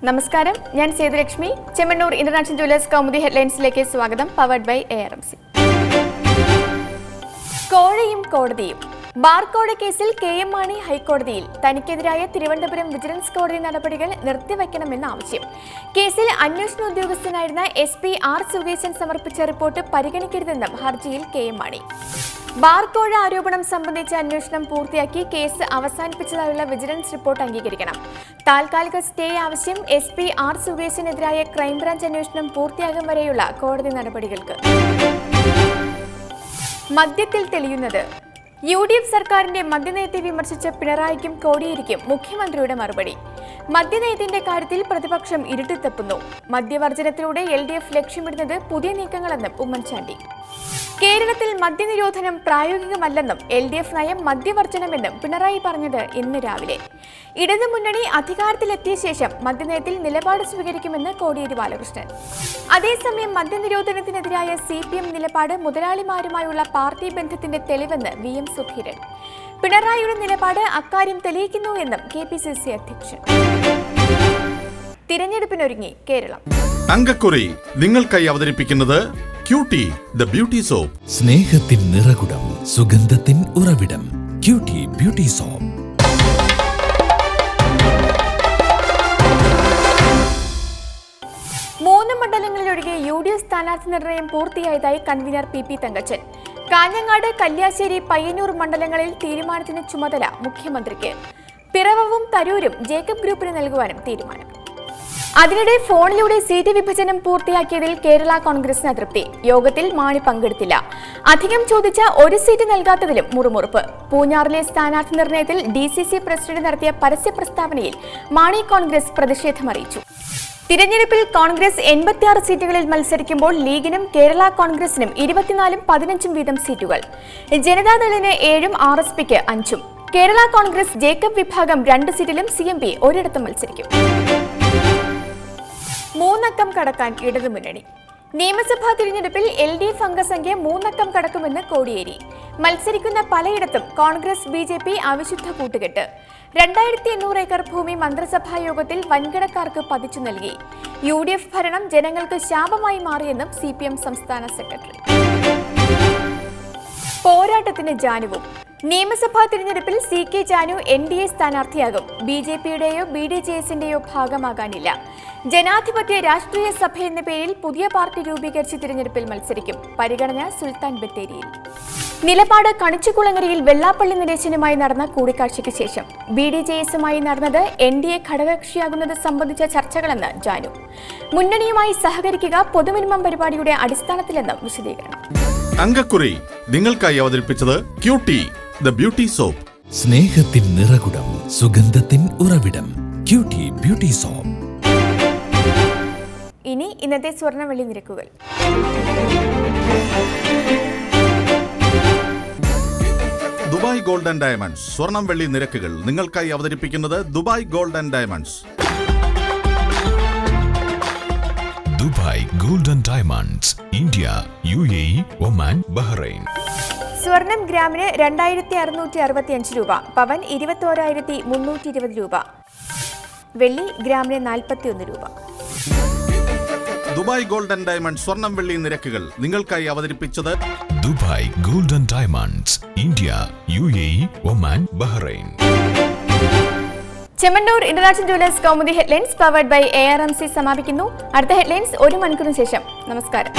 നമസ്കാരം, ഞാൻ Sethulakshmi. Chemmanur international jewellers Kaumudi ഹെഡ്ലൈൻസിലേക്ക് സ്വാഗതം. Powered by ARMC. കോഴയും കോടതിയും. ബാർക്കോഴ കേസിൽ KM മാണി ഹൈക്കോടതിയിൽ തനിക്കെതിരായ തിരുവനന്തപുരം വിജിലൻസ് കോടതി നടപടികൾ നിർത്തിവെക്കണമെന്ന ആവശ്യം. കേസിൽ അന്വേഷണ ഉദ്യോഗസ്ഥനായിരുന്ന SP R സുകേശൻ സമർപ്പിച്ച റിപ്പോർട്ട് പരിഗണിക്കരുതെന്നും ഹർജിയിൽ KM മാണി. ബാർക്കോഴ ആരോപണം സംബന്ധിച്ച അന്വേഷണം പൂർത്തിയാക്കി കേസ് അവസാനിപ്പിച്ചതായുള്ള വിജിലൻസ് റിപ്പോർട്ട് അംഗീകരിക്കണം. താൽക്കാലിക സ്റ്റേ ആവശ്യം SP R സുകേശനെതിരായ ക്രൈംബ്രാഞ്ച് അന്വേഷണം പൂർത്തിയാകും വരെയുള്ള കോടതി നടപടികൾക്ക്. മദ്യത്തിൽ തെളിയുന്നത്. UDF സർക്കാരിന്റെ മദ്യനയത്തെ വിമർശിച്ച പിണറായിക്കും കോടിയേരിക്കും മുഖ്യമന്ത്രിയുടെ മറുപടി. മദ്യനയത്തിന്റെ കാര്യത്തിൽ പ്രതിപക്ഷം ഇരുട്ടിത്തപ്പുന്നു. മദ്യവർജനത്തിലൂടെ LDF ലക്ഷ്യമിടുന്നത് പുതിയ നീക്കങ്ങളെന്നും ഉമ്മൻചാണ്ടി. കേരളത്തിൽ മദ്യനിരോധനം പ്രായോഗികമല്ലെന്നും LDF നയം മദ്യവർജനമെന്നും പിണറായി പറഞ്ഞത് ഇന്ന് രാവിലെ. ഇടതുമുന്നണി അധികാരത്തിലെത്തിയ ശേഷം മദ്യനയത്തിൽ നിലപാട് സ്വീകരിക്കുമെന്ന് കോടിയേരി ബാലകൃഷ്ണൻ. അതേസമയം മദ്യനിരോധനത്തിനെതിരായ CPM നിലപാട് മുതലാളിമാരുമായുള്ള പാർട്ടി ബന്ധത്തിന്റെ തെളിവെന്ന് VM സുധീരൻ. പിണറായിയുടെ നിലപാട് അക്കാര്യം തെളിയിക്കുന്നു എന്നും KPCC അധ്യക്ഷൻ. തിരഞ്ഞെടുപ്പിനൊരുങ്ങി കേരളം. അങ്കക്കുറി നിങ്ങൾക്കായി അവതരിപ്പിക്കുന്നത് ക്യൂട്ടി ദ ബ്യൂട്ടി സോപ്പ്. സ്നേഹത്തിൻ നിറകുടം, സുഗന്ധത്തിൻ ഉറവിടം, ക്യൂട്ടി ബ്യൂട്ടി സോപ്പ്. മൂന്ന് മണ്ഡലങ്ങളിലൊഴികെ UDF സ്ഥാനാർത്ഥി നിർണയം പൂർത്തിയായതായി കൺവീനർ PP തങ്കച്ചൻ. കാഞ്ഞങ്ങാട്, കല്യാശ്ശേരി, പയ്യന്നൂർ മണ്ഡലങ്ങളിൽ തീരുമാനത്തിന് ചുമതല മുഖ്യമന്ത്രിക്ക്. പിറവവും തരൂരും ജേക്കബ് ഗ്രൂപ്പിന് നൽകുവാനും തീരുമാനം. അതിനിടെ ഫോണിലൂടെ സീറ്റ് വിഭജനം പൂർത്തിയാക്കിയതിൽ കേരള കോൺഗ്രസിന് അതൃപ്തി. യോഗത്തിൽ മാണി പങ്കെടുത്തില്ല. അധികം ചോദിച്ച ഒരു സീറ്റ് നൽകാത്തതിലും മുറുമുറുപ്പ്. പൂഞ്ഞാറിലെ സ്ഥാനാർത്ഥി നിർണയത്തിൽ DCC പ്രസിഡന്റ് നടത്തിയ പരസ്യ പ്രസ്താവനയിൽ മാണി കോൺഗ്രസ് പ്രതിഷേധമറിയിച്ചു. തിരഞ്ഞെടുപ്പിൽ കോൺഗ്രസ് 86 സീറ്റുകളിൽ മത്സരിക്കുമ്പോൾ ലീഗിനും കേരള കോൺഗ്രസിനും 24ഉം 15ഉം വീതം സീറ്റുകൾ. ജനതാദളിന് 7ഉം RSPക്ക് 5ഉം. കേരള കോൺഗ്രസ് ജേക്കബ് വിഭാഗം 2 സീറ്റിലും CMP ഒരിടത്തും മത്സരിക്കും. 3 അക്കം കടക്കാൻ ഇടതുമുന്നണി. നിയമസഭാ തിരഞ്ഞെടുപ്പിൽ LDF അംഗസംഖ്യ 3 അക്കം കടക്കുമെന്ന് കോടിയേരി. മത്സരിക്കുന്ന പലയിടത്തും കോൺഗ്രസ് BJP അവിശുദ്ധ കൂട്ടുകെട്ട്. 2800 ഏക്കർ ഭൂമി മന്ത്രിസഭാ യോഗത്തിൽ വൻകിടക്കാർക്ക് പതിച്ചു നൽകി. UDF ഭരണം ജനങ്ങൾക്ക് ശാപമായി മാറിയെന്നും CPM സംസ്ഥാന സെക്രട്ടറി. പോരാട്ടത്തിന് ജാനുവും. നിയമസഭാ തിരഞ്ഞെടുപ്പിൽ CK ജാനു NDA സ്ഥാനാർത്ഥിയാകും. BJPയുടെയോ BDJSന്റെയോ ഭാഗമാകാനില്ല. ജനാധിപത്യ രാഷ്ട്രീയ സഭ എന്ന പേരിൽ പുതിയ പാർട്ടി രൂപീകരിച്ച് തിരഞ്ഞെടുപ്പിൽ മത്സരിക്കും. പരിഗണന സുൽത്താൻ ബത്തേരിയിൽ. നിലപാട് കണിച്ചുകുളങ്ങരയിൽ വെള്ളാപ്പള്ളി നടേശനുമായി നടന്ന കൂടിക്കാഴ്ചയ്ക്ക് ശേഷം BDJSുമായി നടന്നത് NDA ഘടകകക്ഷിയാകുന്നത് സംബന്ധിച്ച ചർച്ചകളെന്ന് ജാനു. മുന്നണിയുമായി സഹകരിക്കുക പൊതുമിനിമം പരിപാടിയുടെ അടിസ്ഥാനത്തിലെന്നും വിശദീകരണം. അങ്കക്കുറി നിങ്ങൾക്കായി അവതരിപ്പിച്ചത് ക്യൂട്ടി ദ ബ്യൂട്ടി സോപ്പ്. സ്നേഹത്തിൻ നിറകുടം, സുഗന്ധത്തിൻ ഉറവിടം, ക്യൂട്ടി ബ്യൂട്ടി സോപ്പ്. ഇനി ഇന്നത്തെ സ്വർണ്ണവെള്ളി നിരക്കുകൾ. ദുബായ് ഗോൾഡ് ആൻഡ് ഡയമണ്ട്സ് സ്വർണം വെള്ളി നിരക്കുകൾ നിങ്ങൾക്കായി അവതരിപ്പിക്കുന്നത് Dubai gold and diamonds. Dubai gold and diamonds, India, UAE, Oman, Bahrain. സ്വർണം ഗ്രാമിന് 2665 രൂപ, പവൻ 21,320 രൂപ, വെള്ളി ഗ്രാമിന് 41 രൂപ. ദുബായ് ഗോൾഡ് ആൻഡ് ഡയമണ്ട്സ് സ്വർണം വെള്ളി നിരക്കുകൾ നിങ്ങൾക്കായി അവതരിപ്പിച്ചത് Dubai gold and diamonds, India, UAE, Oman, Bahrain. Chemmanur international jewellers Kaumudi headlines powered by ARMC സമാപിക്കുന്നു. അടുത്ത ഹെഡ്ലൈൻസ് 1 മണിക്കൂറിന് ശേഷം. നമസ്കാരം.